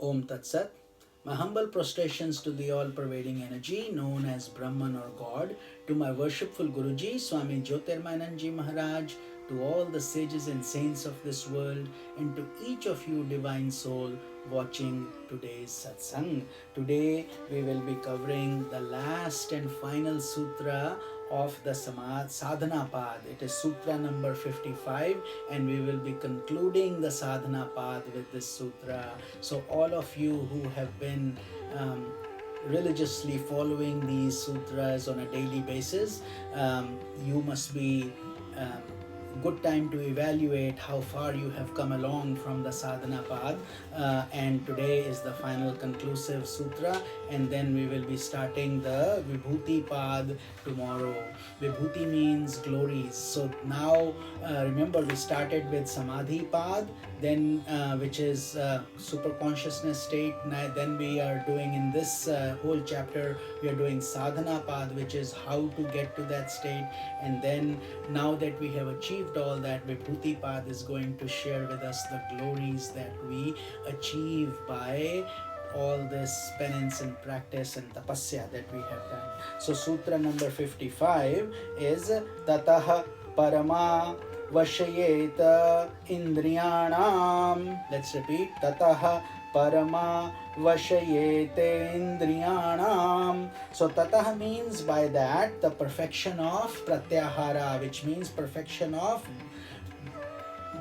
Om Tat Sat. My humble prostrations to the all-pervading energy known as Brahman or God, to my worshipful Guruji, Swami Jyotirmayananda Maharaj, to all the sages and saints of this world, and to each of you divine soul watching today's satsang. Today we will be covering the last and final sutra of the Sadhana Pad. It is sutra number 55, and we will be concluding the Sadhana Pad with this sutra. So all of you who have been religiously following these sutras on a daily basis, you must be good time to evaluate how far you have come along from the Sadhana Pad, and today is the final conclusive sutra, and then we will be starting the Vibhuti Pad tomorrow. Vibhuti means glories. So now remember, we started with Samadhi Pad, then which is super consciousness state. Then we are doing in this whole chapter, we are doing Sadhana Pad, which is how to get to that state. And then now that we have achieved all that, Vibhuti Pad is going to share with us the glories that we achieve by all this penance and practice and tapasya that we have done. So sutra number 55 is Tataha Parama Vashayeta Indriyanam. Let's repeat. Tataha Parama Vashayete Indriyanam. So Tataha means by that the perfection of Pratyahara, which means perfection of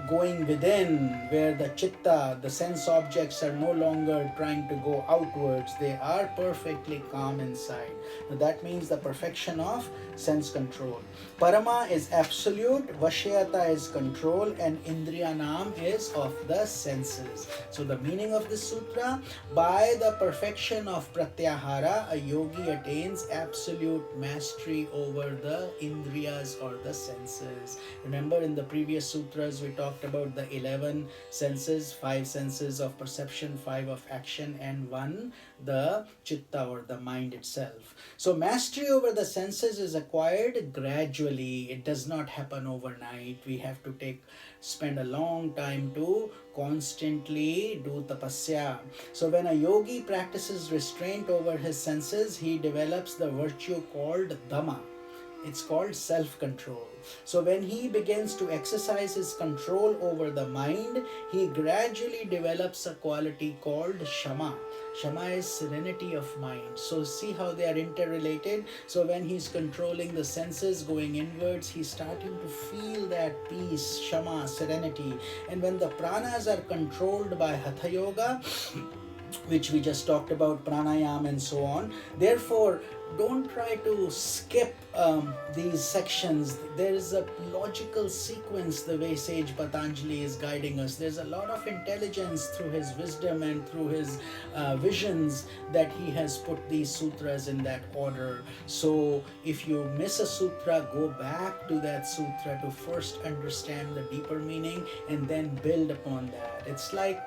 going within, where the chitta, the sense objects, are no longer trying to go outwards. They are perfectly calm inside. Now that means the perfection of sense control. Parama is absolute, Vashyata is control, and Indriyanam is of the senses. So the meaning of this sutra: by the perfection of Pratyahara, a yogi attains absolute mastery over the Indriyas or the senses. Remember, in the previous sutras we talked about the 11 senses, 5 senses of perception, 5 of action, and 1 the chitta or the mind itself. So mastery over the senses is acquired gradually. It does not happen overnight. We have to spend a long time to constantly do tapasya. So when a yogi practices restraint over his senses, he develops the virtue called dhamma. It's called self-control. So when he begins to exercise his control over the mind, he gradually develops a quality called shama. Shama is serenity of mind. So see how they are interrelated. So when he's controlling the senses going inwards, he's starting to feel that peace, shama, serenity. And when the pranas are controlled by hatha yoga, which we just talked about, pranayam and so on, therefore don't try to skip these sections. There is a logical sequence the way sage Patanjali is guiding us. There's a lot of intelligence through his wisdom and through his visions that he has put these sutras in that order. So if you miss a sutra, go back to that sutra to first understand the deeper meaning and then build upon that. It's like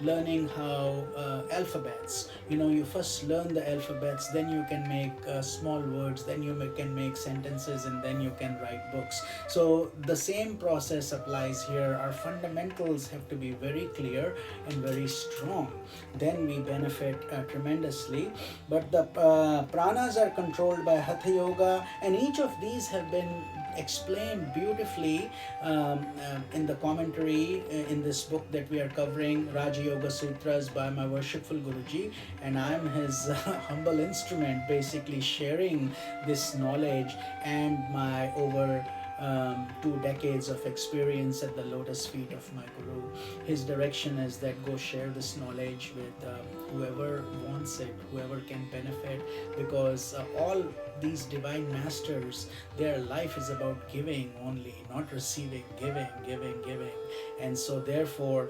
learning how alphabets, you first learn the alphabets, then you can make small words, then you can make sentences, and then you can write books. So the same process applies here. Our fundamentals have to be very clear and very strong. Then we benefit tremendously. But the pranas are controlled by hatha yoga, and each of these have been explained beautifully in the commentary in this book that we are covering, Raja Yoga Sutras, by my worshipful Guruji, and I'm his humble instrument, basically sharing this knowledge and my over 2 decades of experience at the lotus feet of my Guru. His direction is that go share this knowledge with whoever wants it, whoever can benefit, because all these divine masters, their life is about giving only, not receiving, giving. And so therefore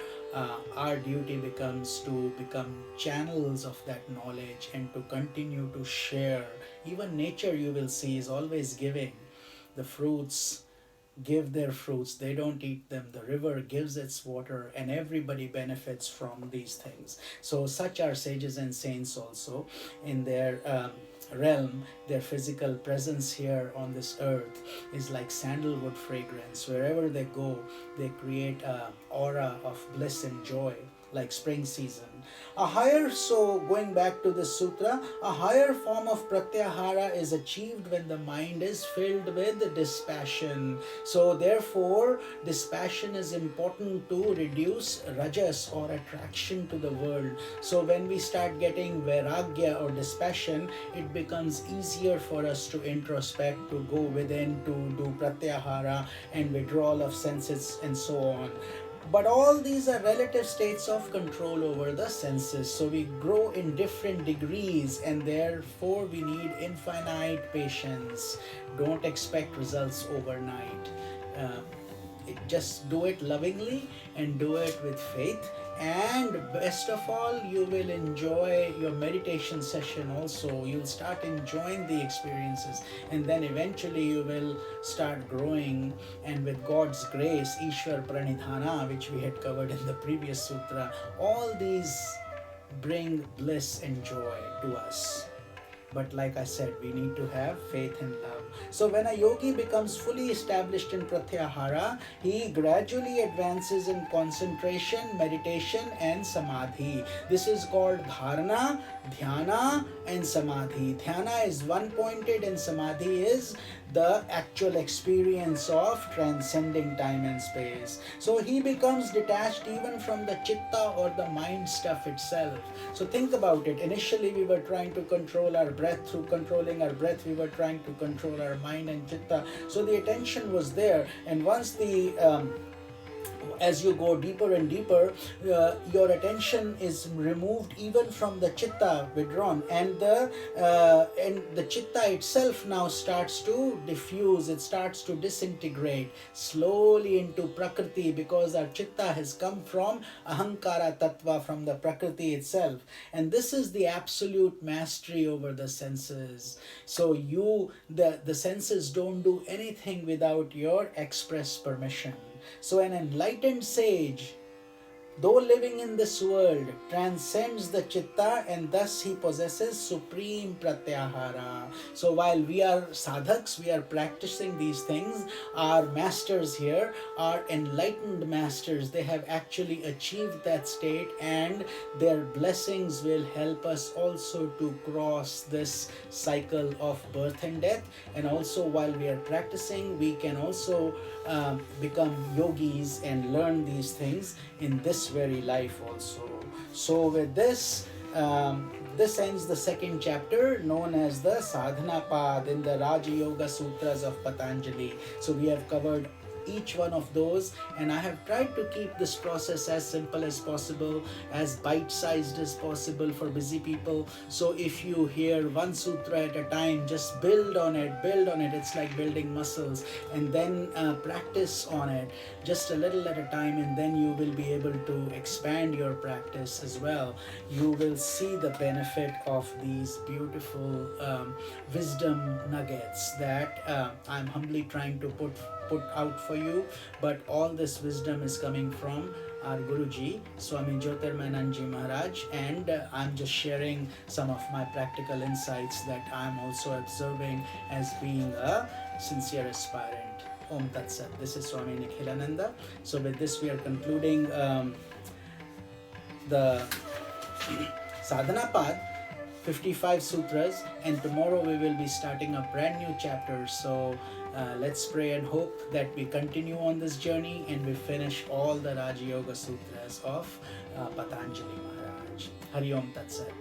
our duty becomes to become channels of that knowledge and to continue to share. Even nature, you will see, is always giving. The fruits give their fruits, they don't eat them. The river gives its water, and everybody benefits from these things. So such are sages and saints also in their realm. Their physical presence here on this earth is like sandalwood fragrance. Wherever they go, they create an aura of bliss and joy. like spring season. So going back to the sutra, a higher form of pratyahara is achieved when the mind is filled with dispassion. So therefore, dispassion is important to reduce rajas or attraction to the world. So when we start getting vairagya or dispassion, it becomes easier for us to introspect, to go within, to do pratyahara and withdrawal of senses and so on. But all these are relative states of control over the senses. So we grow in different degrees, and therefore we need infinite patience. Don't expect results overnight. Just do it lovingly and do it with faith. And best of all, you will enjoy your meditation session also. You'll start enjoying the experiences, and then eventually you will start growing. And with God's grace, Ishwar Pranidhana, which we had covered in the previous sutra, all these bring bliss and joy to us. But like I said, we need to have faith and love. So when a yogi becomes fully established in pratyahara, he gradually advances in concentration, meditation and samadhi. This is called dharana, dhyana and samadhi. Dhyana is one-pointed and samadhi is the actual experience of transcending time and space. So he becomes detached even from the chitta or the mind stuff itself. So think about it. Initially we were trying to control our breath. Through controlling our breath, we were trying to control our mind and chitta. So the attention was there, and once as you go deeper and deeper, your attention is removed even from the chitta, withdrawn, and the chitta itself now starts to diffuse. It starts to disintegrate slowly into prakriti, because our chitta has come from ahankara tattva, from the prakriti itself. And this is the absolute mastery over the senses. So the senses don't do anything without your express permission. So an enlightened sage, though living in this world, transcends the chitta, and thus he possesses supreme pratyahara. So while we are sadhaks, we are practicing these things, our masters here are enlightened masters. They have actually achieved that state, and their blessings will help us also to cross this cycle of birth and death. And also while we are practicing, we can also become yogis and learn these things in this very life also. So with this, this ends the second chapter, known as the Sadhana Pad in the Raja Yoga Sutras of Patanjali. So we have covered each one of those, and I have tried to keep this process as simple as possible, as bite-sized as possible for busy people. So if you hear one sutra at a time, just build on it. It's like building muscles, and then practice on it just a little at a time, and then you will be able to expand your practice as well. You will see the benefit of these beautiful wisdom nuggets that I'm humbly trying to put out for you. But all this wisdom is coming from our Guruji, Swami Jyotirmayananda Maharaj, and I'm just sharing some of my practical insights that I'm also observing as being a sincere aspirant. Om Tat Sat. This is Swami Nikhilananda. So with this we are concluding the Sadhana Pad, 55 sutras, and tomorrow we will be starting a brand new chapter. So let's pray and hope that we continue on this journey and we finish all the Raja Yoga Sutras of Patanjali Maharaj. Hari Om Tat Sat.